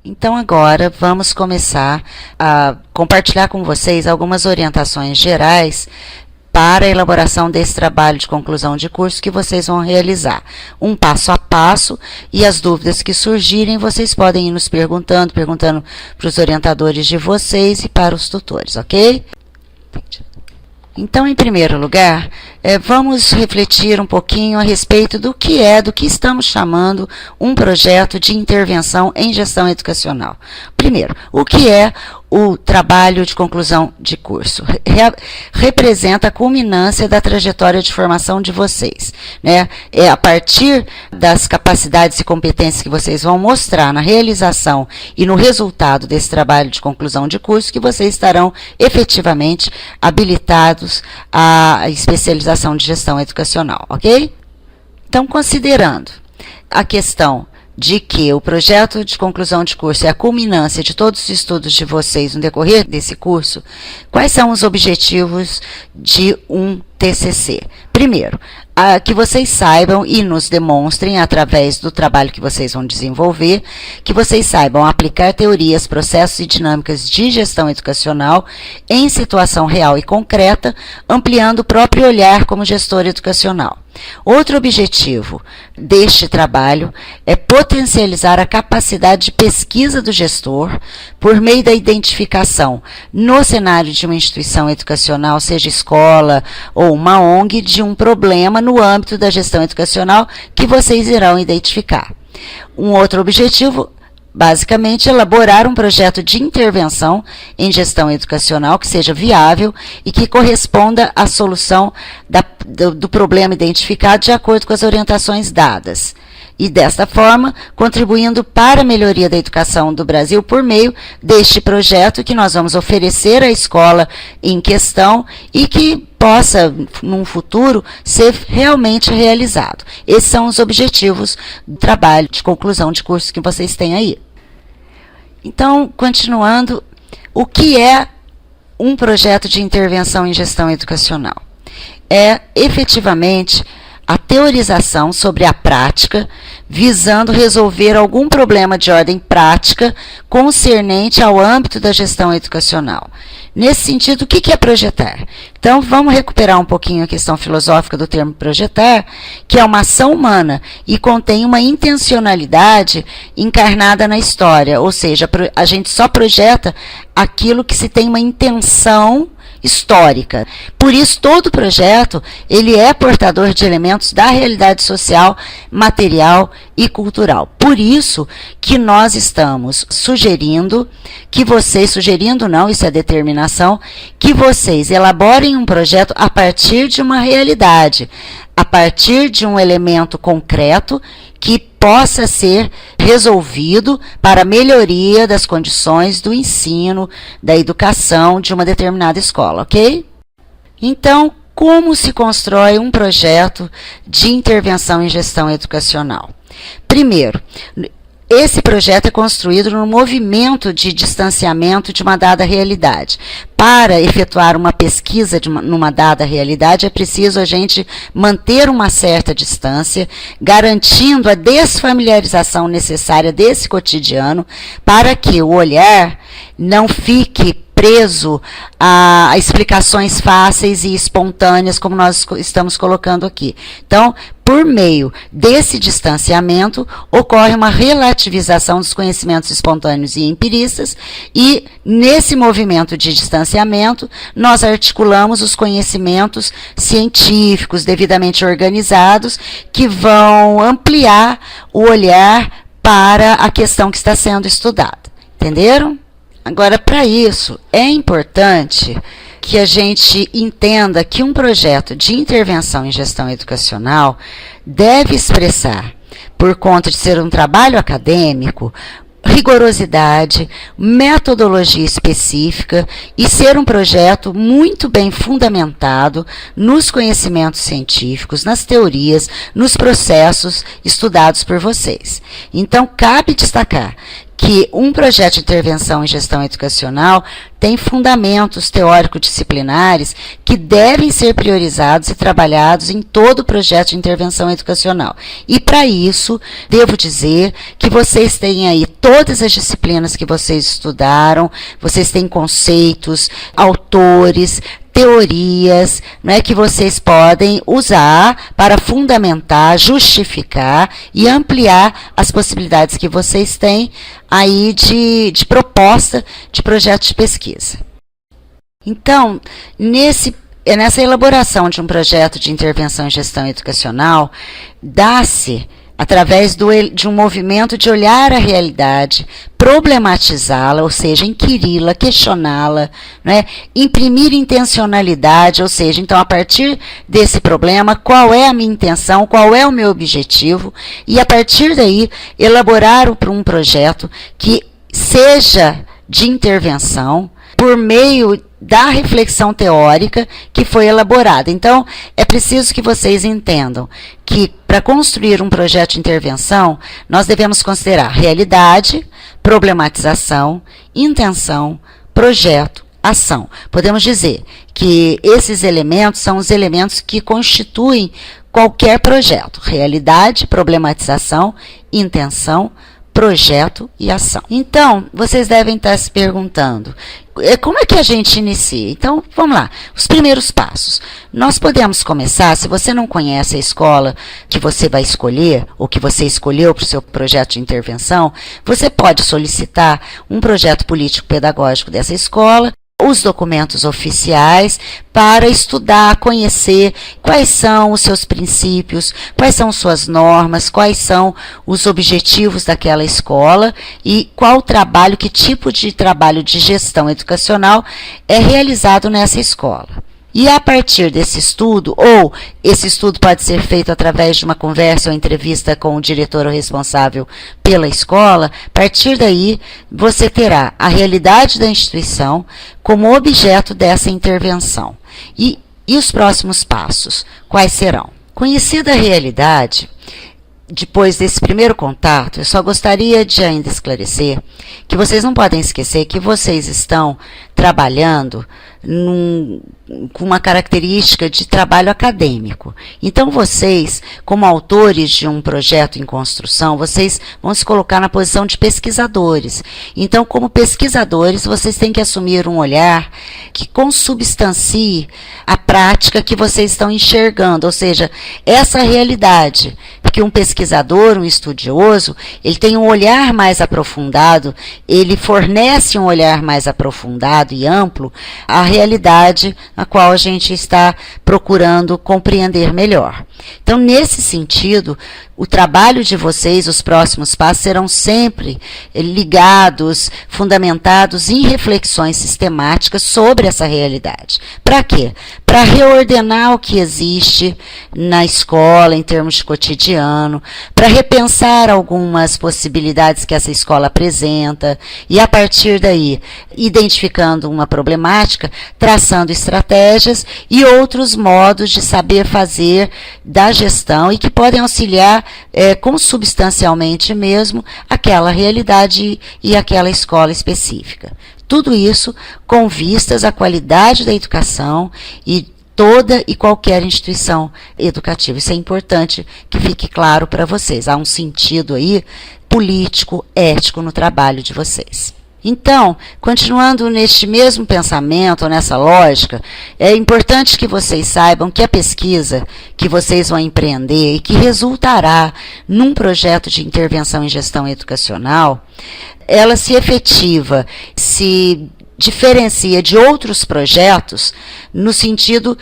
Então agora vamos começar a compartilhar com vocês algumas orientações gerais para a elaboração desse trabalho de conclusão de curso que vocês vão realizar. Um passo a passo, e as dúvidas que surgirem, vocês podem ir nos perguntando para os orientadores de vocês e para os tutores, ok? Então, em primeiro lugar, vamos refletir um pouquinho a respeito do que estamos chamando um projeto de intervenção em gestão educacional. Primeiro, o que é o trabalho de conclusão de curso? Representa a culminância da trajetória de formação de vocês, né? É a partir das capacidades e competências que vocês vão mostrar na realização e no resultado desse trabalho de conclusão de curso que vocês estarão efetivamente habilitados à especialização de gestão educacional, ok? Então, considerando a questão de que o projeto de conclusão de curso é a culminância de todos os estudos de vocês no decorrer desse curso, quais são os objetivos de um TCC? Primeiro, que vocês saibam e nos demonstrem, através do trabalho que vocês vão desenvolver, que vocês saibam aplicar teorias, processos e dinâmicas de gestão educacional em situação real e concreta, ampliando o próprio olhar como gestor educacional. Outro objetivo deste trabalho é potencializar a capacidade de pesquisa do gestor por meio da identificação, no cenário de uma instituição educacional, seja escola ou uma ONG, de um problema no âmbito da gestão educacional que vocês irão identificar. Um outro objetivo, basicamente, elaborar um projeto de intervenção em gestão educacional que seja viável e que corresponda à solução do problema identificado de acordo com as orientações dadas. E, desta forma, contribuindo para a melhoria da educação do Brasil por meio deste projeto que nós vamos oferecer à escola em questão e que possa, num futuro, ser realmente realizado. Esses são os objetivos do trabalho de conclusão de curso que vocês têm aí. Então, continuando, o que é um projeto de intervenção em gestão educacional? É, efetivamente, a teorização sobre a prática, visando resolver algum problema de ordem prática concernente ao âmbito da gestão educacional. Nesse sentido, o que é projetar? Então, vamos recuperar um pouquinho a questão filosófica do termo projetar, que é uma ação humana e contém uma intencionalidade encarnada na história, ou seja, a gente só projeta aquilo que se tem uma intenção histórica. Por isso, todo projeto ele é portador de elementos da realidade social, material e cultural. Por isso que nós estamos sugerindo que vocês, isso é determinação, que vocês elaborem um projeto a partir de uma realidade, a partir de um elemento concreto que possa ser resolvido para a melhoria das condições do ensino, da educação de uma determinada escola, ok? Então, como se constrói um projeto de intervenção em gestão educacional? Primeiro, esse projeto é construído no movimento de distanciamento de uma dada realidade. Para efetuar uma pesquisa numa dada realidade, é preciso a gente manter uma certa distância, garantindo a desfamiliarização necessária desse cotidiano, para que o olhar não fique preso a explicações fáceis e espontâneas, como nós estamos colocando aqui. Então, por meio desse distanciamento, ocorre uma relativização dos conhecimentos espontâneos e empiristas, e nesse movimento de distanciamento, nós articulamos os conhecimentos científicos devidamente organizados, que vão ampliar o olhar para a questão que está sendo estudada. Entenderam? Agora, para isso, é importante que a gente entenda que um projeto de intervenção em gestão educacional deve expressar, por conta de ser um trabalho acadêmico, rigorosidade, metodologia específica e ser um projeto muito bem fundamentado nos conhecimentos científicos, nas teorias, nos processos estudados por vocês. Então, cabe destacar que um projeto de intervenção em gestão educacional tem fundamentos teórico-disciplinares que devem ser priorizados e trabalhados em todo o projeto de intervenção educacional. E para isso, devo dizer que vocês têm aí todas as disciplinas que vocês estudaram, vocês têm conceitos, autores, teorias, né, que vocês podem usar para fundamentar, justificar e ampliar as possibilidades que vocês têm aí de proposta de projeto de pesquisa. Então, nessa elaboração de um projeto de intervenção em gestão educacional, dá-se através de um movimento de olhar a realidade, problematizá-la, ou seja, inquiri-la, questioná-la, né? Imprimir intencionalidade, ou seja, então, a partir desse problema, qual é a minha intenção, qual é o meu objetivo, e a partir daí, elaborar um projeto que seja de intervenção por meio da reflexão teórica que foi elaborada. Então, é preciso que vocês entendam que, para construir um projeto de intervenção, nós devemos considerar realidade, problematização, intenção, projeto, ação. Podemos dizer que esses elementos são os elementos que constituem qualquer projeto: realidade, problematização, intenção, projeto e ação. Então, vocês devem estar se perguntando, como é que a gente inicia? Então, vamos lá. Os primeiros passos. Nós podemos começar, se você não conhece a escola que você vai escolher, ou que você escolheu para o seu projeto de intervenção, você pode solicitar um projeto político-pedagógico dessa escola, os documentos oficiais, para estudar, conhecer quais são os seus princípios, quais são suas normas, quais são os objetivos daquela escola e qual o trabalho, que tipo de trabalho de gestão educacional é realizado nessa escola. E a partir desse estudo, ou esse estudo pode ser feito através de uma conversa ou entrevista com o diretor ou responsável pela escola, a partir daí você terá a realidade da instituição como objeto dessa intervenção. E os próximos passos, quais serão? Conhecida a realidade, depois desse primeiro contato, eu só gostaria de ainda esclarecer que vocês não podem esquecer que vocês estão trabalhando com uma característica de trabalho acadêmico. Então, vocês, como autores de um projeto em construção, vocês vão se colocar na posição de pesquisadores. Então, como pesquisadores, vocês têm que assumir um olhar que consubstancie a prática que vocês estão enxergando, ou seja, essa realidade. Porque um pesquisador, um estudioso, ele tem um olhar mais aprofundado, ele fornece um olhar mais aprofundado e amplo à realidade a qual a gente está procurando compreender melhor. Então, nesse sentido, o trabalho de vocês, os próximos passos, serão sempre ligados, fundamentados em reflexões sistemáticas sobre essa realidade. Para quê? Para reordenar o que existe na escola, em termos de cotidiano, para repensar algumas possibilidades que essa escola apresenta, e a partir daí, identificando uma problemática, traçando estratégias e outros modos de saber fazer da gestão e que podem auxiliar consubstancialmente mesmo aquela realidade e aquela escola específica. Tudo isso com vistas à qualidade da educação e toda e qualquer instituição educativa. Isso é importante que fique claro para vocês. Há um sentido aí político, ético no trabalho de vocês. Então, continuando neste mesmo pensamento, nessa lógica, é importante que vocês saibam que a pesquisa que vocês vão empreender e que resultará num projeto de intervenção em gestão educacional, ela se efetiva, se diferencia de outros projetos no sentido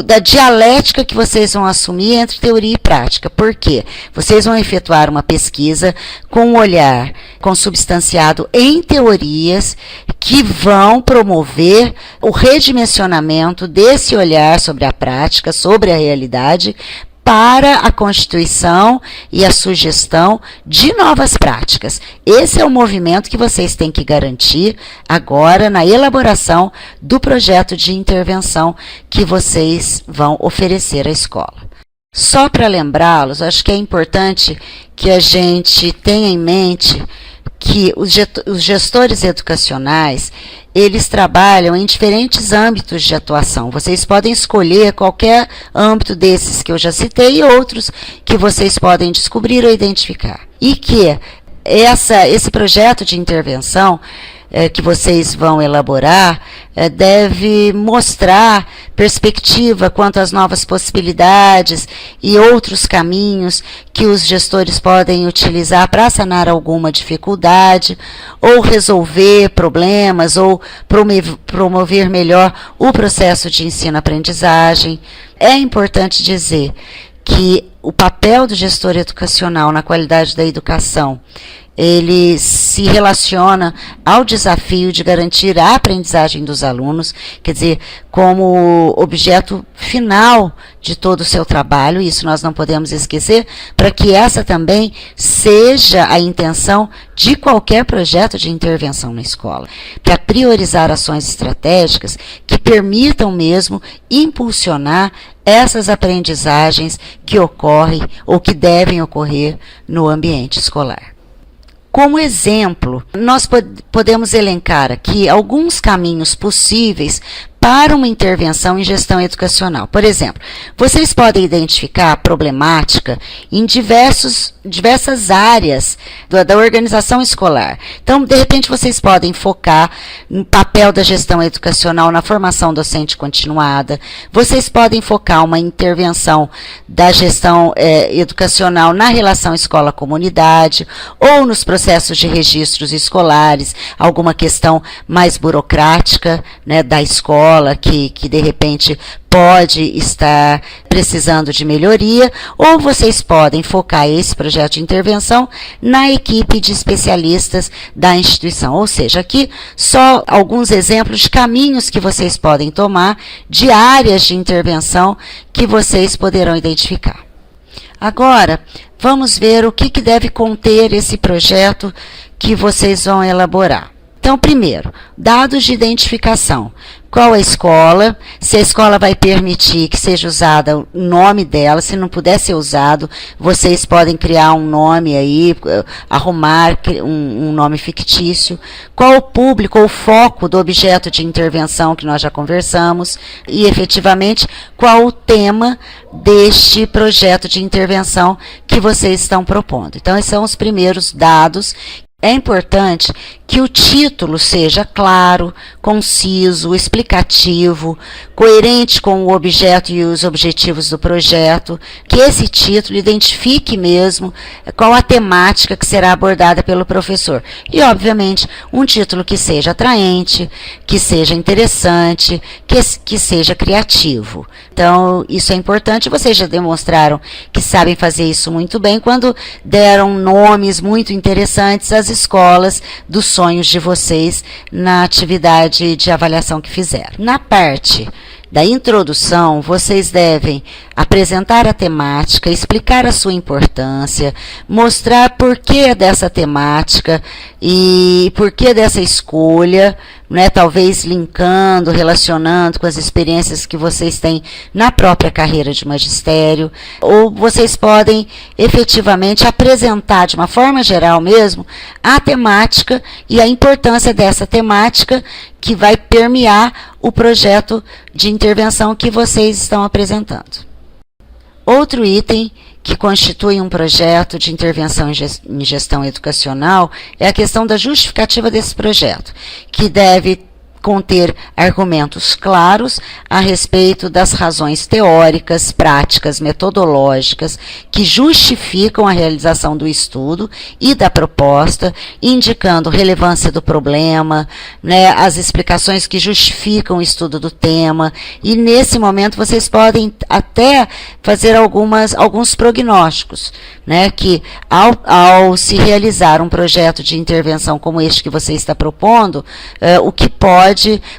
da dialética que vocês vão assumir entre teoria e prática. Por quê? Vocês vão efetuar uma pesquisa com um olhar consubstanciado em teorias que vão promover o redimensionamento desse olhar sobre a prática, sobre a realidade, para a constituição e a sugestão de novas práticas. Esse é o movimento que vocês têm que garantir agora na elaboração do projeto de intervenção que vocês vão oferecer à escola. Só para lembrá-los, acho que é importante que a gente tenha em mente que os gestores educacionais, eles trabalham em diferentes âmbitos de atuação. Vocês podem escolher qualquer âmbito desses que eu já citei e outros que vocês podem descobrir ou identificar. E que esse projeto de intervenção que vocês vão elaborar deve mostrar perspectiva quanto às novas possibilidades e outros caminhos que os gestores podem utilizar para sanar alguma dificuldade ou resolver problemas ou promover melhor o processo de ensino-aprendizagem. É importante dizer que o papel do gestor educacional na qualidade da educação, ele se relaciona ao desafio de garantir a aprendizagem dos alunos, quer dizer, como objeto final de todo o seu trabalho, isso nós não podemos esquecer, para que essa também seja a intenção de qualquer projeto de intervenção na escola, para priorizar ações estratégicas que permitam mesmo impulsionar essas aprendizagens que ocorrem ou que devem ocorrer no ambiente escolar. Como exemplo, nós podemos elencar aqui alguns caminhos possíveis para uma intervenção em gestão educacional. Por exemplo, vocês podem identificar a problemática em diversas áreas da organização escolar. Então, de repente, vocês podem focar no papel da gestão educacional na formação docente continuada. Vocês podem focar uma intervenção da gestão educacional na relação escola-comunidade ou nos processos de registros escolares, alguma questão mais burocrática, né, da escola, que de repente pode estar precisando de melhoria, ou vocês podem focar esse projeto de intervenção na equipe de especialistas da instituição. Ou seja, aqui só alguns exemplos de caminhos que vocês podem tomar, de áreas de intervenção que vocês poderão identificar. Agora, vamos ver o que deve conter esse projeto que vocês vão elaborar. Então, primeiro, dados de identificação. Qual a escola, se a escola vai permitir que seja usado o nome dela, se não puder ser usado, vocês podem criar um nome aí, arrumar um nome fictício. Qual o público ou foco do objeto de intervenção que nós já conversamos e, efetivamente, qual o tema deste projeto de intervenção que vocês estão propondo. Então, esses são os primeiros dados. É importante que o título seja claro, conciso, explicativo, coerente com o objeto e os objetivos do projeto, que esse título identifique mesmo qual a temática que será abordada pelo professor. E, obviamente, um título que seja atraente, que seja interessante, que seja criativo. Então, isso é importante. Vocês já demonstraram que sabem fazer isso muito bem quando deram nomes muito interessantes às escolas dos sonhos de vocês na atividade de avaliação que fizeram. Na parte da introdução, vocês devem apresentar a temática, explicar a sua importância, mostrar por que dessa temática e por que dessa escolha, né, talvez linkando, relacionando com as experiências que vocês têm na própria carreira de magistério, ou vocês podem efetivamente apresentar de uma forma geral mesmo a temática e a importância dessa temática que vai permear o projeto de intervenção que vocês estão apresentando. Outro item que constitui um projeto de intervenção em gestão educacional é a questão da justificativa desse projeto, que deve conter argumentos claros a respeito das razões teóricas, práticas, metodológicas que justificam a realização do estudo e da proposta, indicando relevância do problema, né, as explicações que justificam o estudo do tema, e nesse momento vocês podem até fazer alguns prognósticos, né, que ao se realizar um projeto de intervenção como este que você está propondo, o que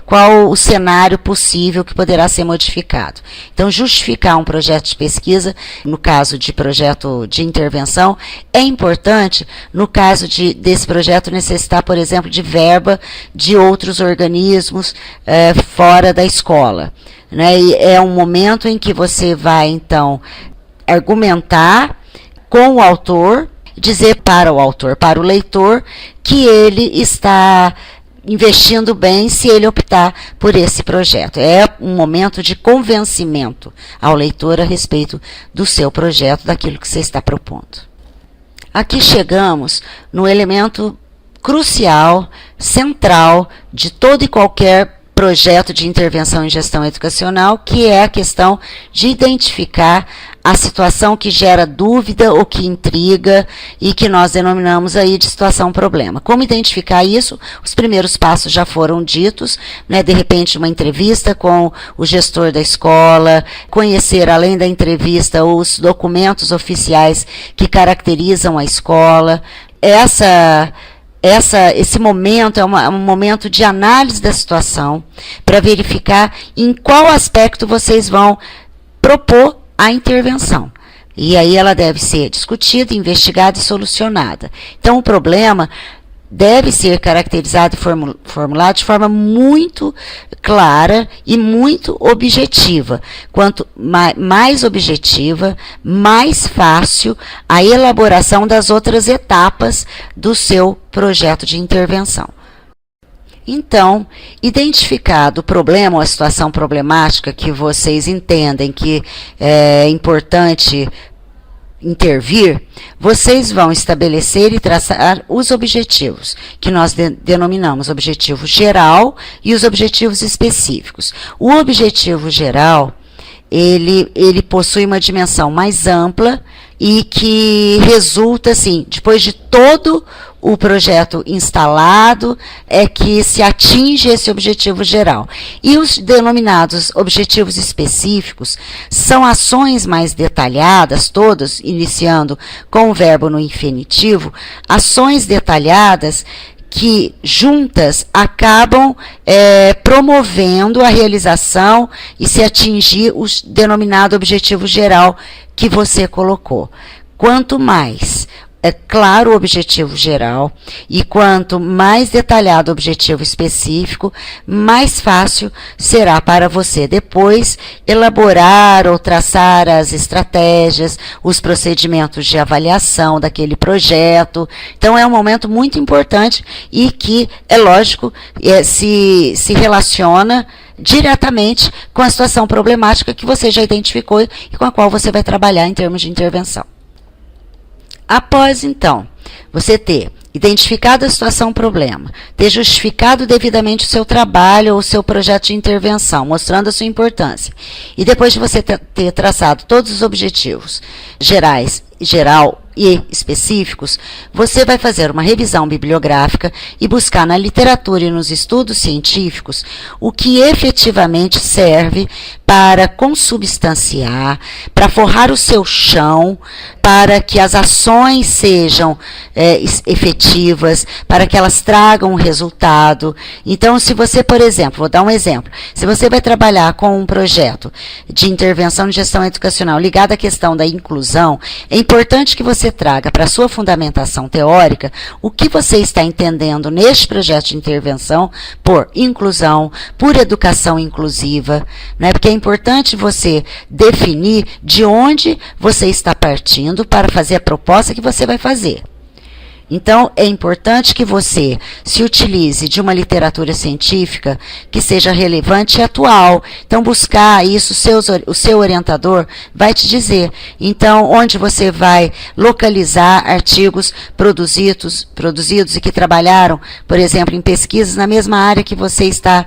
qual o cenário possível que poderá ser modificado. Então, justificar um projeto de pesquisa, no caso de projeto de intervenção, é importante, no caso desse projeto necessitar, por exemplo, de verba de outros organismos fora da escola, né? E é um momento em que você vai, então, argumentar com o autor dizer para o autor, para o leitor, que ele está investindo bem se ele optar por esse projeto. É um momento de convencimento ao leitor a respeito do seu projeto, daquilo que você está propondo. Aqui chegamos no elemento crucial, central de todo e qualquer projeto de intervenção em gestão educacional, que é a questão de identificar a situação que gera dúvida ou que intriga e que nós denominamos aí de situação-problema. Como identificar isso? Os primeiros passos já foram ditos, né? De repente uma entrevista com o gestor da escola, conhecer além da entrevista os documentos oficiais que caracterizam a escola. Esse momento é um momento de análise da situação para verificar em qual aspecto vocês vão propor a intervenção. E aí ela deve ser discutida, investigada e solucionada. Então, o problema deve ser caracterizado e formulado de forma muito clara e muito objetiva. Quanto mais objetiva, mais fácil a elaboração das outras etapas do seu projeto de intervenção. Então, identificado o problema ou a situação problemática que vocês entendem que é importante intervir, vocês vão estabelecer e traçar os objetivos, que nós denominamos objetivo geral e os objetivos específicos. O objetivo geral, ele possui uma dimensão mais ampla e que resulta, assim, depois de todo o projeto instalado, é que se atinge esse objetivo geral. E os denominados objetivos específicos são ações mais detalhadas, todas iniciando com o verbo no infinitivo, ações detalhadas que juntas acabam promovendo a realização e se atingir o denominado objetivo geral que você colocou. Quanto mais é claro o objetivo geral e quanto mais detalhado o objetivo específico, mais fácil será para você depois elaborar ou traçar as estratégias, os procedimentos de avaliação daquele projeto. Então, é um momento muito importante e que, é lógico, se relaciona diretamente com a situação problemática que você já identificou e com a qual você vai trabalhar em termos de intervenção. Após, então, você ter identificado a situação problema, ter justificado devidamente o seu trabalho ou o seu projeto de intervenção, mostrando a sua importância, e depois de você ter traçado todos os objetivos geral e específicos, você vai fazer uma revisão bibliográfica e buscar na literatura e nos estudos científicos o que efetivamente serve para consubstanciar, para forrar o seu chão, para que as ações sejam efetivas, para que elas tragam um resultado. Então, se você, por exemplo, vou dar um exemplo, se você vai trabalhar com um projeto de intervenção de gestão educacional ligado à questão da inclusão, é importante que você traga para a sua fundamentação teórica o que você está entendendo neste projeto de intervenção por inclusão, por educação inclusiva, né? Porque é importante você definir de onde você está partindo para fazer a proposta que você vai fazer. Então, é importante que você se utilize de uma literatura científica que seja relevante e atual. Então, buscar isso, o seu orientador vai te dizer. Então, onde você vai localizar artigos produzidos e que trabalharam, por exemplo, em pesquisas na mesma área que você está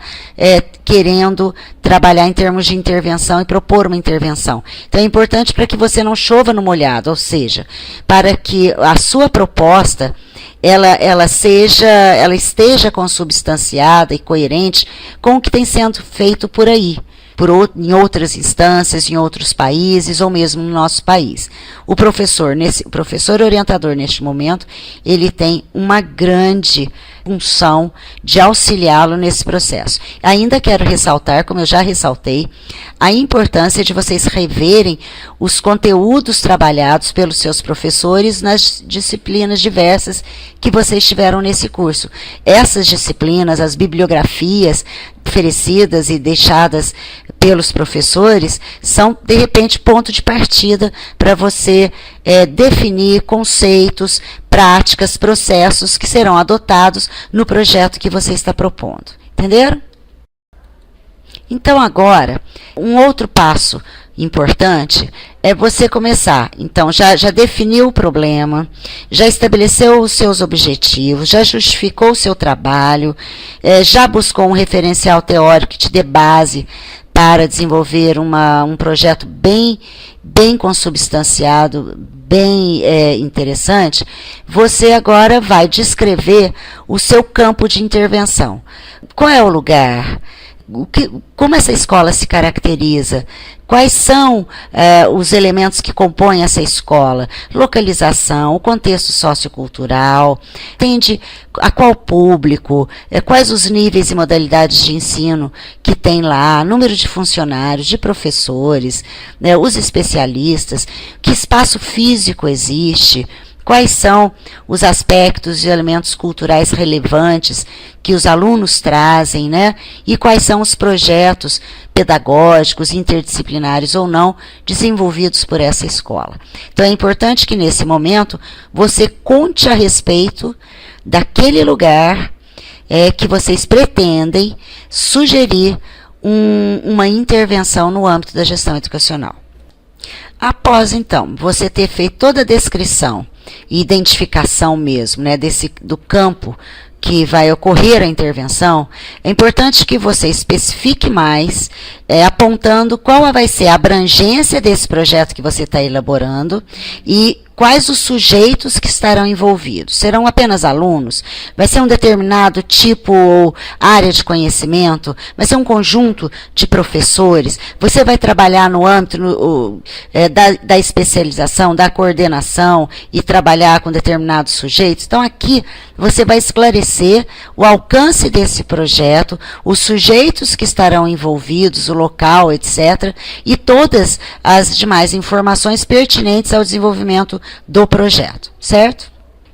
querendo trabalhar em termos de intervenção e propor uma intervenção. Então, é importante para que você não chova no molhado, ou seja, para que a sua proposta ela esteja consubstanciada e coerente com o que tem sendo feito por aí, em outras instâncias, em outros países, ou mesmo no nosso país. O professor orientador, neste momento, ele tem uma grande função de auxiliá-lo nesse processo. Ainda quero ressaltar, como eu já ressaltei, a importância de vocês reverem os conteúdos trabalhados pelos seus professores nas disciplinas diversas que vocês tiveram nesse curso. Essas disciplinas, as bibliografias oferecidas e deixadas pelos professores, são, de repente, ponto de partida para você definir conceitos, práticas, processos que serão adotados no projeto que você está propondo. Entenderam? Então, agora, um outro passo importante é você começar. Então, já definiu o problema, já estabeleceu os seus objetivos, já justificou o seu trabalho, já buscou um referencial teórico que te dê base para desenvolver um projeto bem consubstanciado, bem interessante. Você agora vai descrever o seu campo de intervenção. Qual é o lugar? Como essa escola se caracteriza? Quais são os elementos que compõem essa escola? Localização, o contexto sociocultural, atende a qual público, quais os níveis e modalidades de ensino que tem lá, número de funcionários, de professores, os especialistas, que espaço físico existe, quais são os aspectos e elementos culturais relevantes que os alunos trazem, né? E quais são os projetos pedagógicos, interdisciplinares ou não, desenvolvidos por essa escola. Então, é importante que, nesse momento, você conte a respeito daquele lugar que vocês pretendem sugerir uma intervenção no âmbito da gestão educacional. Após, então, você ter feito toda a descrição e identificação mesmo, né, do campo que vai ocorrer a intervenção, é importante que você especifique mais, apontando qual vai ser a abrangência desse projeto que você está elaborando e quais os sujeitos que estarão envolvidos. Serão apenas alunos? Vai ser um determinado tipo ou área de conhecimento? Vai ser um conjunto de professores? Você vai trabalhar no âmbito da especialização, da coordenação e trabalhar com determinados sujeitos? Então, aqui você vai esclarecer o alcance desse projeto, os sujeitos que estarão envolvidos, o local, etc., e todas as demais informações pertinentes ao desenvolvimento do projeto, certo?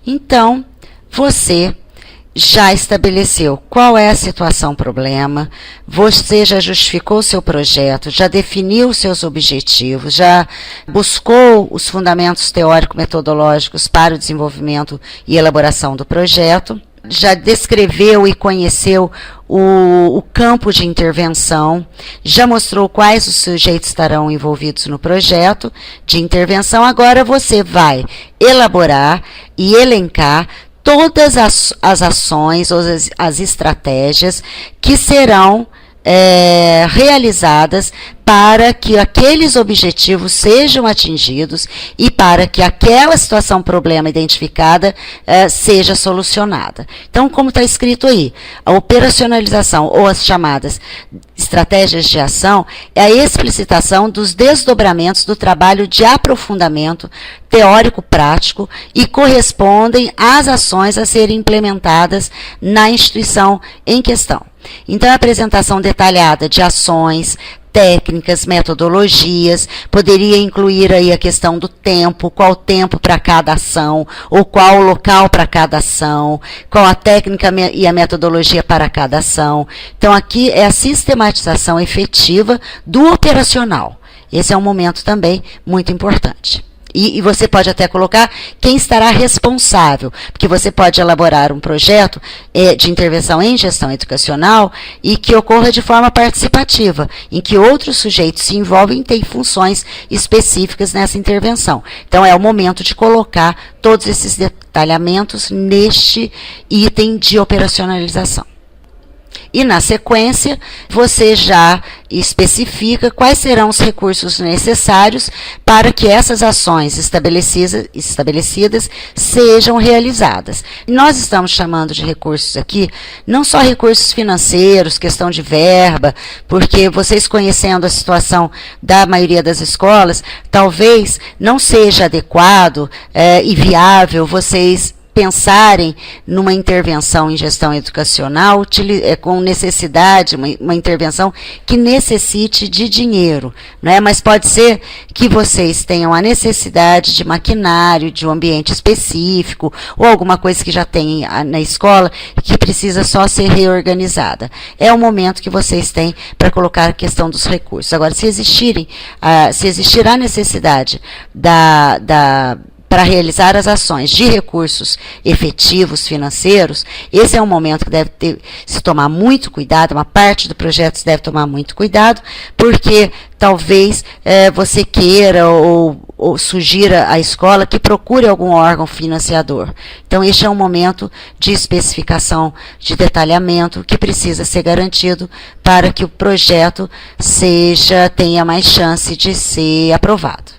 Então, você já estabeleceu qual é a situação problema, você já justificou o seu projeto, já definiu os seus objetivos, já buscou os fundamentos teórico-metodológicos para o desenvolvimento e elaboração do projeto, já descreveu e conheceu o campo de intervenção, já mostrou quais os sujeitos estarão envolvidos no projeto de intervenção. Agora você vai elaborar e elencar todas as ações ou as estratégias que serão realizadas para que aqueles objetivos sejam atingidos e para que aquela situação, problema identificada, seja solucionada. Então, como está escrito aí, a operacionalização ou as chamadas estratégias de ação é a explicitação dos desdobramentos do trabalho de aprofundamento teórico-prático e correspondem às ações a serem implementadas na instituição em questão. Então, a apresentação detalhada de ações, técnicas, metodologias, poderia incluir aí a questão do tempo, qual tempo para cada ação, ou qual local para cada ação, qual a técnica e a metodologia para cada ação. Então, aqui é a sistematização efetiva do operacional. Esse é um momento também muito importante. E você pode até colocar quem estará responsável, porque você pode elaborar um projeto de intervenção em gestão educacional e que ocorra de forma participativa, em que outros sujeitos se envolvem e têm funções específicas nessa intervenção. Então, é o momento de colocar todos esses detalhamentos neste item de operacionalização. E, na sequência, você já especifica quais serão os recursos necessários para que essas ações estabelecidas sejam realizadas. Nós estamos chamando de recursos aqui, não só recursos financeiros, questão de verba, porque vocês conhecendo a situação da maioria das escolas, talvez não seja adequado e viável vocês pensarem numa intervenção em gestão educacional com necessidade, uma intervenção que necessite de dinheiro, né? Mas pode ser que vocês tenham a necessidade de maquinário, de um ambiente específico, ou alguma coisa que já tem na escola que precisa só ser reorganizada. É o momento que vocês têm para colocar a questão dos recursos. Agora, se existir a necessidade para realizar as ações de recursos efetivos financeiros, esse é um momento que deve se tomar muito cuidado, uma parte do projeto se deve tomar muito cuidado, porque talvez você queira ou sugira à escola que procure algum órgão financiador. Então, este é um momento de especificação, de detalhamento, que precisa ser garantido para que o projeto tenha mais chance de ser aprovado.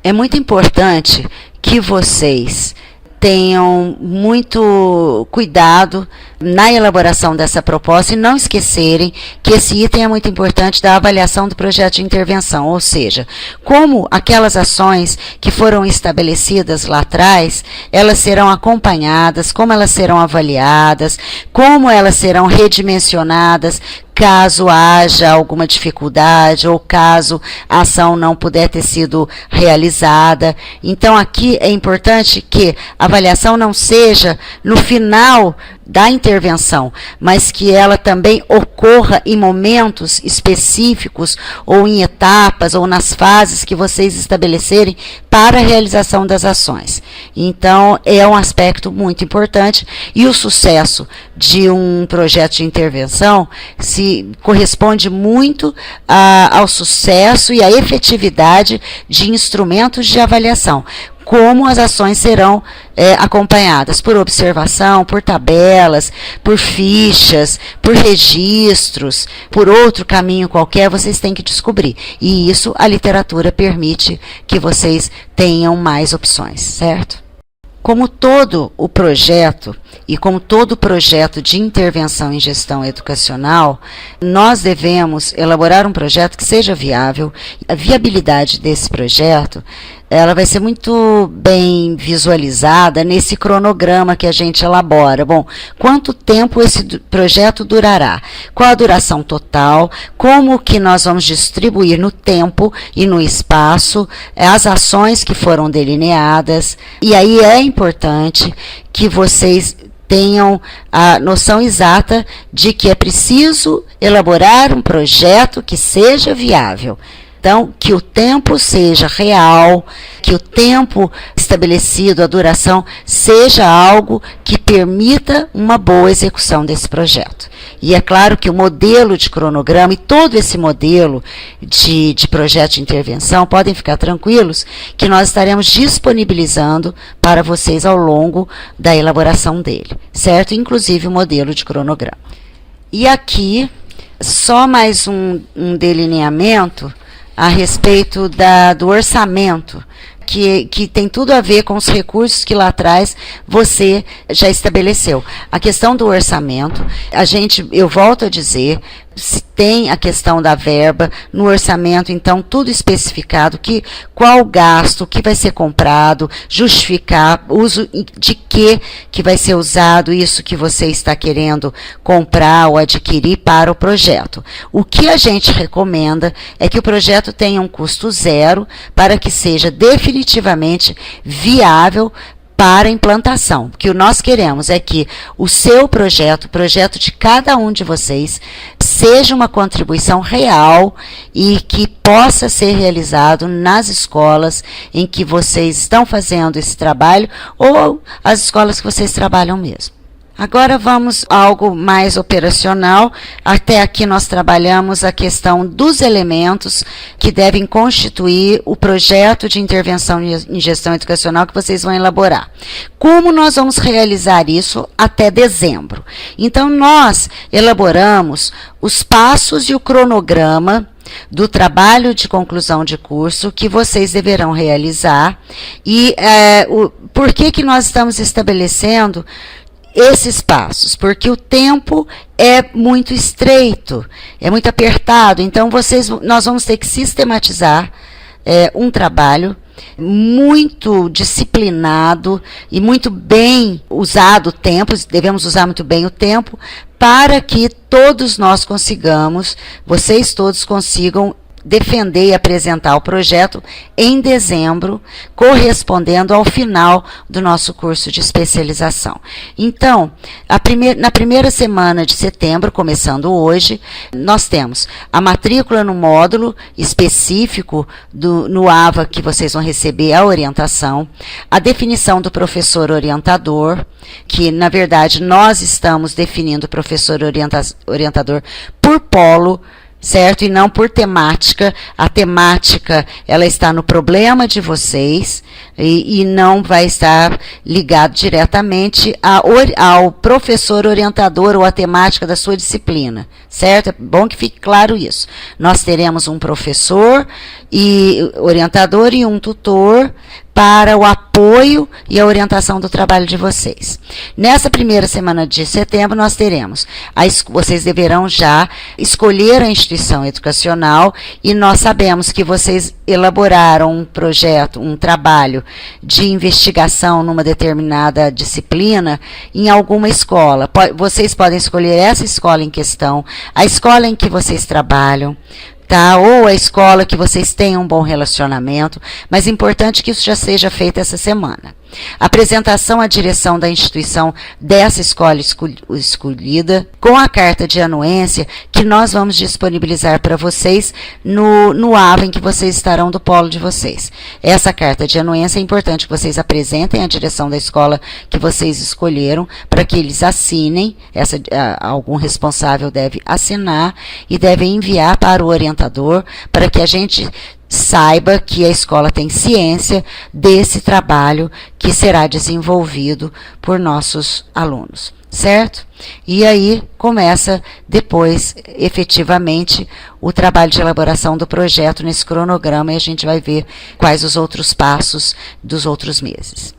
É muito importante que vocês tenham muito cuidado na elaboração dessa proposta e não esquecerem que esse item é muito importante da avaliação do projeto de intervenção, ou seja, como aquelas ações que foram estabelecidas lá atrás, elas serão acompanhadas, como elas serão avaliadas, como elas serão redimensionadas, caso haja alguma dificuldade ou caso a ação não puder ter sido realizada. Então, aqui é importante que a avaliação não seja no final da intervenção, mas que ela também ocorra em momentos específicos ou em etapas ou nas fases que vocês estabelecerem para a realização das ações. Então, é um aspecto muito importante e o sucesso de um projeto de intervenção corresponde muito ao sucesso e à efetividade de instrumentos de avaliação. Como as ações serão acompanhadas por observação, por tabelas, por fichas, por registros, por outro caminho qualquer, vocês têm que descobrir. E isso a literatura permite que vocês tenham mais opções, certo? Como todo o projeto, e como todo projeto de intervenção em gestão educacional, nós devemos elaborar um projeto que seja viável. A viabilidade desse projeto, ela vai ser muito bem visualizada nesse cronograma que a gente elabora. Bom, quanto tempo esse projeto durará? Qual a duração total? Como que nós vamos distribuir no tempo e no espaço as ações que foram delineadas? E aí é importante que vocês tenham a noção exata de que é preciso elaborar um projeto que seja viável. Então, que o tempo seja real, que o tempo estabelecido, a duração, seja algo que permita uma boa execução desse projeto. E é claro que o modelo de cronograma e todo esse modelo de projeto de intervenção, podem ficar tranquilos que nós estaremos disponibilizando para vocês ao longo da elaboração dele, certo? Inclusive o modelo de cronograma. E aqui, só mais um delineamento a respeito do orçamento, que tem tudo a ver com os recursos que lá atrás você já estabeleceu. A questão do orçamento, eu volto a dizer, se tem a questão da verba no orçamento, então tudo especificado, qual gasto, o que vai ser comprado, justificar uso de que vai ser usado isso que você está querendo comprar ou adquirir para o projeto. O que a gente recomenda é que o projeto tenha um custo zero para que seja definitivamente viável para a implantação. O que nós queremos é que o seu projeto, o projeto de cada um de vocês, seja uma contribuição real e que possa ser realizado nas escolas em que vocês estão fazendo esse trabalho ou as escolas que vocês trabalham mesmo. Agora vamos a algo mais operacional. Até aqui nós trabalhamos a questão dos elementos que devem constituir o projeto de intervenção em gestão educacional que vocês vão elaborar. Como nós vamos realizar isso até dezembro? Então, nós elaboramos os passos e o cronograma do trabalho de conclusão de curso que vocês deverão realizar. E por que nós estamos estabelecendo esses passos? Porque o tempo é muito estreito, é muito apertado, então nós vamos ter que sistematizar um trabalho muito disciplinado e muito bem usado o tempo, devemos usar muito bem o tempo, para que todos nós consigamos, vocês todos consigam defender e apresentar o projeto em dezembro, correspondendo ao final do nosso curso de especialização. Então, na primeira semana de setembro, começando hoje, nós temos a matrícula no módulo específico no AVA, que vocês vão receber a orientação, a definição do professor orientador, que, na verdade, nós estamos definindo o professor orientador por polo, certo? E não por temática. A temática, ela está no problema de vocês e não vai estar ligado diretamente ao professor orientador ou à temática da sua disciplina, certo? É bom que fique claro isso. Nós teremos um professor e orientador e um tutor para o apoio e a orientação do trabalho de vocês. Nessa primeira semana de setembro, nós teremos, vocês deverão já escolher a instituição educacional, e nós sabemos que vocês elaboraram um projeto, um trabalho de investigação numa determinada disciplina em alguma escola. Vocês podem escolher essa escola em questão, a escola em que vocês trabalham, tá? Ou a escola que vocês tenham um bom relacionamento, mas é importante que isso já seja feito essa semana. Apresentação à direção da instituição dessa escola escolhida, com a carta de anuência que nós vamos disponibilizar para vocês no AVA em que vocês estarão do polo de vocês. Essa carta de anuência é importante que vocês apresentem à direção da escola que vocês escolheram, para que eles assinem, algum responsável deve assinar e deve enviar para o orientador, para que a gente saiba que a escola tem ciência desse trabalho que será desenvolvido por nossos alunos, certo? E aí começa depois, efetivamente, o trabalho de elaboração do projeto nesse cronograma, e a gente vai ver quais os outros passos dos outros meses.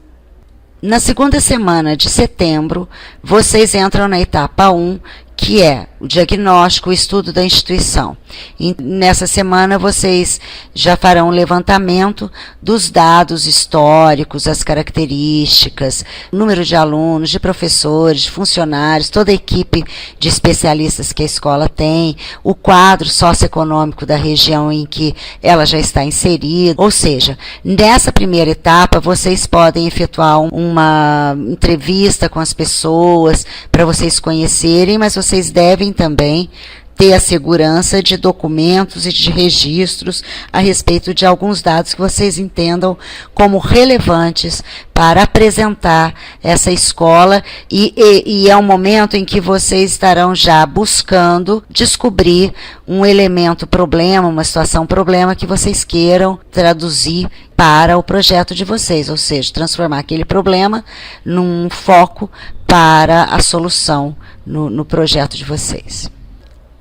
Na segunda semana de setembro, vocês entram na etapa 1, que é o diagnóstico, o estudo da instituição. E nessa semana vocês já farão um levantamento dos dados históricos, as características, número de alunos, de professores, de funcionários, toda a equipe de especialistas que a escola tem, o quadro socioeconômico da região em que ela já está inserida. Ou seja, nessa primeira etapa vocês podem efetuar uma entrevista com as pessoas para vocês conhecerem, mas vocês devem também ter a segurança de documentos e de registros a respeito de alguns dados que vocês entendam como relevantes para apresentar essa escola, e é um momento em que vocês estarão já buscando descobrir um elemento problema, uma situação problema que vocês queiram traduzir para o projeto de vocês, ou seja, transformar aquele problema num foco para a solução no projeto de vocês.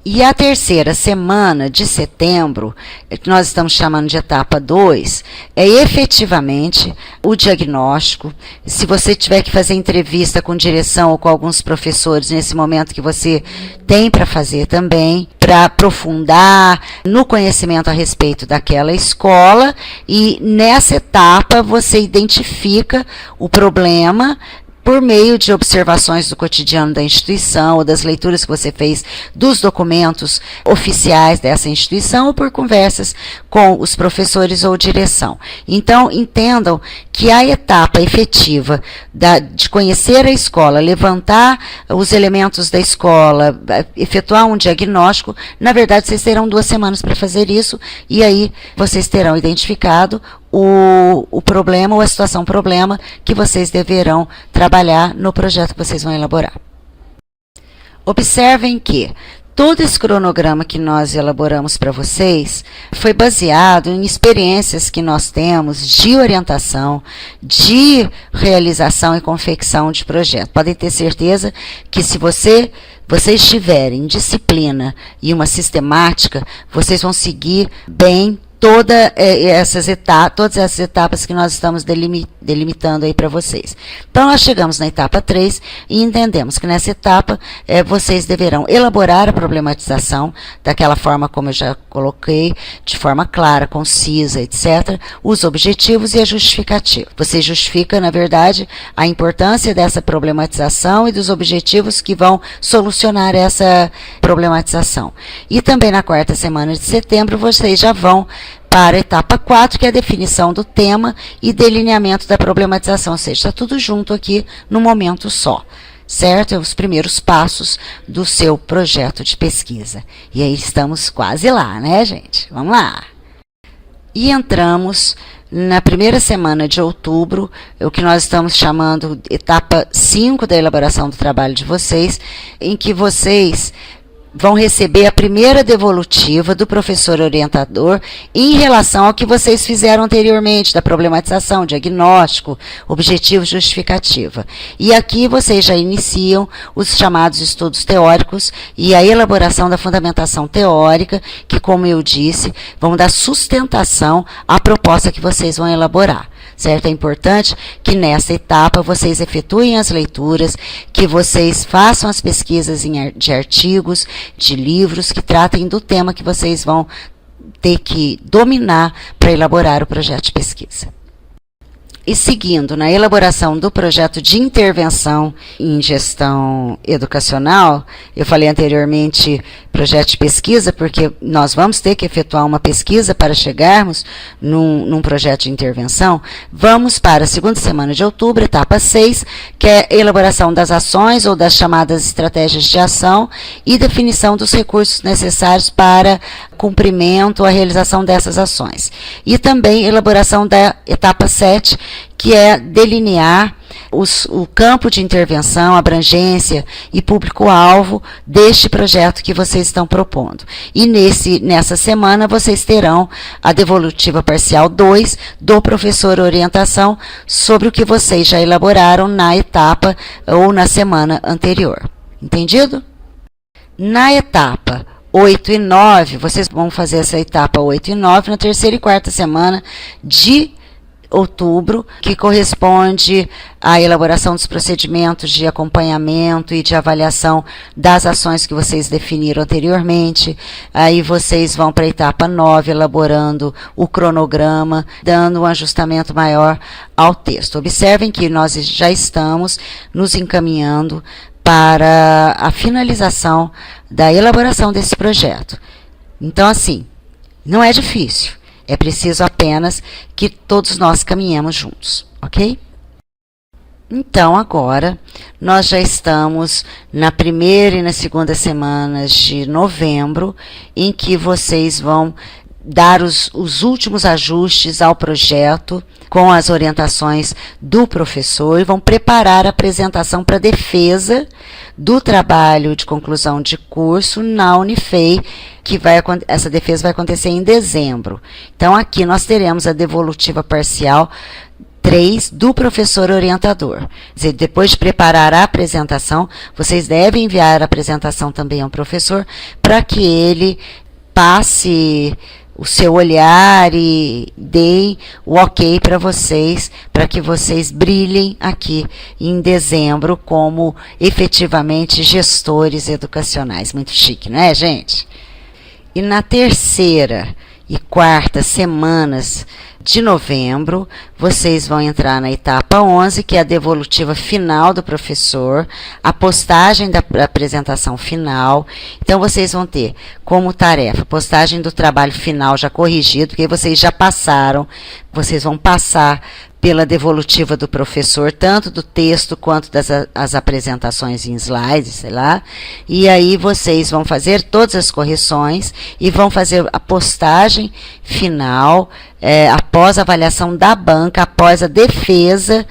E a terceira semana de setembro, que nós estamos chamando de etapa 2, é efetivamente o diagnóstico. Se você tiver que fazer entrevista com direção ou com alguns professores nesse momento, que você tem para fazer também, para aprofundar no conhecimento a respeito daquela escola, e nessa etapa você identifica o problema por meio de observações do cotidiano da instituição, ou das leituras que você fez dos documentos oficiais dessa instituição, ou por conversas com os professores ou direção. Então, entendam que a etapa efetiva de conhecer a escola, levantar os elementos da escola, efetuar um diagnóstico, na verdade, vocês terão 2 semanas para fazer isso, e aí vocês terão identificado o problema ou a situação problema que vocês deverão trabalhar no projeto que vocês vão elaborar. Observem que todo esse cronograma que nós elaboramos para vocês foi baseado em experiências que nós temos de orientação, de realização e confecção de projeto. Podem ter certeza que se vocês tiverem disciplina e uma sistemática, vocês vão seguir bem todas essas etapas que nós estamos delimitando aí para vocês. Então, nós chegamos na etapa 3 e entendemos que nessa etapa vocês deverão elaborar a problematização daquela forma como eu já coloquei, de forma clara, concisa, etc., os objetivos e a justificativa. Você justifica, na verdade, a importância dessa problematização e dos objetivos que vão solucionar essa problematização. E também na quarta semana de setembro, vocês já vão para a etapa 4, que é a definição do tema e delineamento da problematização, ou seja, está tudo junto aqui no momento só, certo? Os primeiros passos do seu projeto de pesquisa. E aí estamos quase lá, né, gente? Vamos lá! E entramos na primeira semana de outubro, o que nós estamos chamando etapa 5 da elaboração do trabalho de vocês, em que vocês vão receber a primeira devolutiva do professor orientador em relação ao que vocês fizeram anteriormente, da problematização, diagnóstico, objetivo, justificativa. E aqui vocês já iniciam os chamados estudos teóricos e a elaboração da fundamentação teórica, que, como eu disse, vão dar sustentação à proposta que vocês vão elaborar. Certo? É importante que nessa etapa vocês efetuem as leituras, que vocês façam as pesquisas de artigos, de livros que tratem do tema que vocês vão ter que dominar para elaborar o projeto de pesquisa. E seguindo na elaboração do projeto de intervenção em gestão educacional, eu falei anteriormente projeto de pesquisa, porque nós vamos ter que efetuar uma pesquisa para chegarmos num projeto de intervenção. Vamos para a segunda semana de outubro, etapa 6, que é a elaboração das ações ou das chamadas estratégias de ação e definição dos recursos necessários para cumprimento, a realização dessas ações. E também elaboração da etapa 7, que é delinear o campo de intervenção, abrangência e público-alvo deste projeto que vocês estão propondo. E nessa semana vocês terão a devolutiva parcial 2 do professor orientação sobre o que vocês já elaboraram na etapa ou na semana anterior. Entendido? Na etapa 8 e 9, vocês vão fazer essa etapa 8 e 9 na terceira e quarta semana de outubro, que corresponde à elaboração dos procedimentos de acompanhamento e de avaliação das ações que vocês definiram anteriormente. Aí vocês vão para a etapa 9, elaborando o cronograma, dando um ajustamento maior ao texto. Observem que nós já estamos nos encaminhando para a finalização da elaboração desse projeto. Então, assim, não é difícil. É preciso apenas que todos nós caminhemos juntos, ok? Então, agora, nós já estamos na primeira e na segunda semanas de novembro, em que vocês vão dar os últimos ajustes ao projeto com as orientações do professor e vão preparar a apresentação para defesa do trabalho de conclusão de curso na Unifei, que essa defesa vai acontecer em dezembro. Então, aqui nós teremos a devolutiva parcial 3 do professor orientador. Quer dizer, depois de preparar a apresentação, vocês devem enviar a apresentação também ao professor para que ele passe o seu olhar e dê o ok para vocês, para que vocês brilhem aqui em dezembro como efetivamente gestores educacionais. Muito chique, não é, gente? E na terceira e quarta semanas de novembro, vocês vão entrar na etapa 11, que é a devolutiva final do professor, a postagem da apresentação final. Então, vocês vão ter como tarefa postagem do trabalho final já corrigido, porque vocês já passaram, vocês vão passar pela devolutiva do professor, tanto do texto quanto das apresentações em slides, sei lá, e aí vocês vão fazer todas as correções e vão fazer a postagem final, após a avaliação da banca, após a defesa,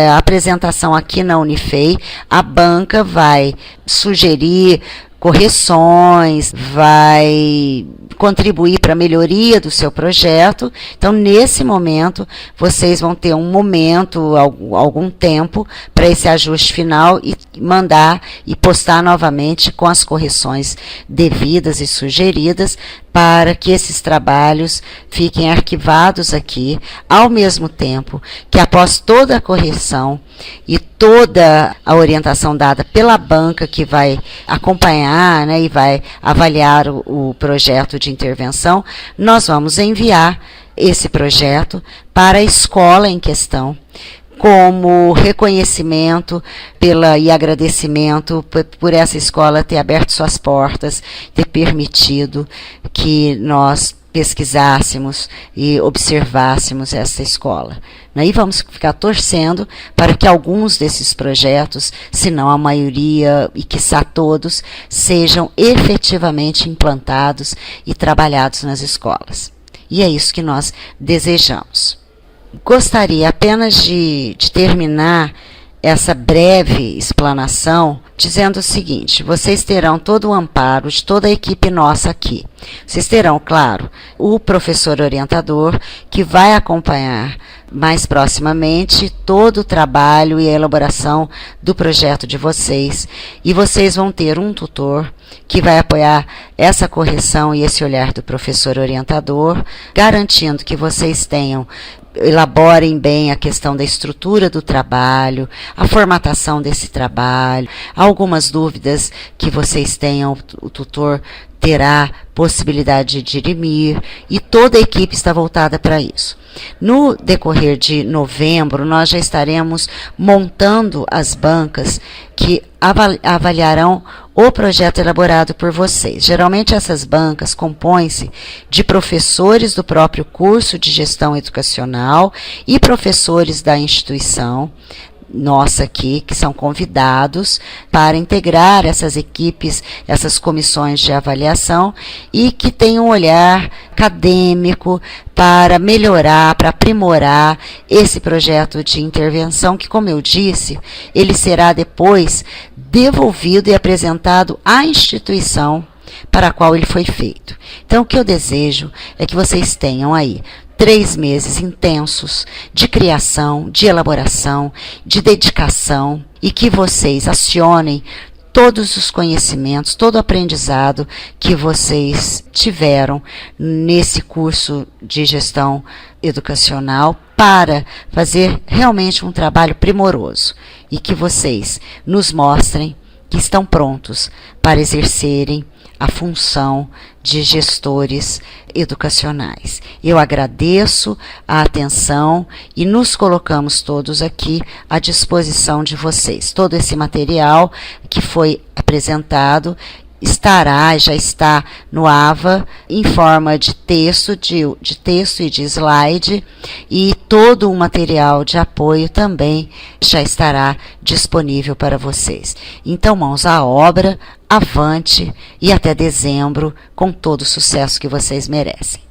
a apresentação aqui na Unifei, a banca vai sugerir correções, vai contribuir para a melhoria do seu projeto. Então, nesse momento, vocês vão ter um momento, algum tempo, para esse ajuste final e mandar e postar novamente com as correções devidas e sugeridas para que esses trabalhos fiquem arquivados aqui, ao mesmo tempo que, após toda a correção e toda a orientação dada pela banca que vai acompanhar, né, e vai avaliar o projeto de intervenção, nós vamos enviar esse projeto para a escola em questão, como reconhecimento e agradecimento por essa escola ter aberto suas portas, ter permitido que nós pesquisássemos e observássemos essa escola. E vamos ficar torcendo para que alguns desses projetos, se não a maioria e quiçá todos, sejam efetivamente implantados e trabalhados nas escolas. E é isso que nós desejamos. Gostaria apenas de terminar essa breve explanação dizendo o seguinte: vocês terão todo o amparo de toda a equipe nossa aqui. Vocês terão, claro, o professor orientador que vai acompanhar mais proximamente todo o trabalho e a elaboração do projeto de vocês, e vocês vão ter um tutor que vai apoiar essa correção e esse olhar do professor orientador, garantindo que vocês elaborem bem a questão da estrutura do trabalho, a formatação desse trabalho, algumas dúvidas que vocês tenham, o tutor terá possibilidade de dirimir, e toda a equipe está voltada para isso. No decorrer de novembro, nós já estaremos montando as bancas que avaliarão o projeto elaborado por vocês. Geralmente essas bancas compõem-se de professores do próprio curso de gestão educacional e professores da instituição nossa aqui, que são convidados para integrar essas equipes, essas comissões de avaliação, e que têm um olhar acadêmico para melhorar, para aprimorar esse projeto de intervenção, que, como eu disse, ele será depois devolvido e apresentado à instituição para a qual ele foi feito. Então, o que eu desejo é que vocês tenham aí 3 meses intensos de criação, de elaboração, de dedicação, e que vocês acionem todos os conhecimentos, todo o aprendizado que vocês tiveram nesse curso de gestão educacional para fazer realmente um trabalho primoroso, e que vocês nos mostrem que estão prontos para exercerem a função de gestores educacionais. Eu agradeço a atenção e nos colocamos todos aqui à disposição de vocês. Todo esse material que foi apresentado já está no AVA em forma de texto, de texto e de slide, e todo o material de apoio também já estará disponível para vocês. Então, mãos à obra, avante, e até dezembro, com todo o sucesso que vocês merecem.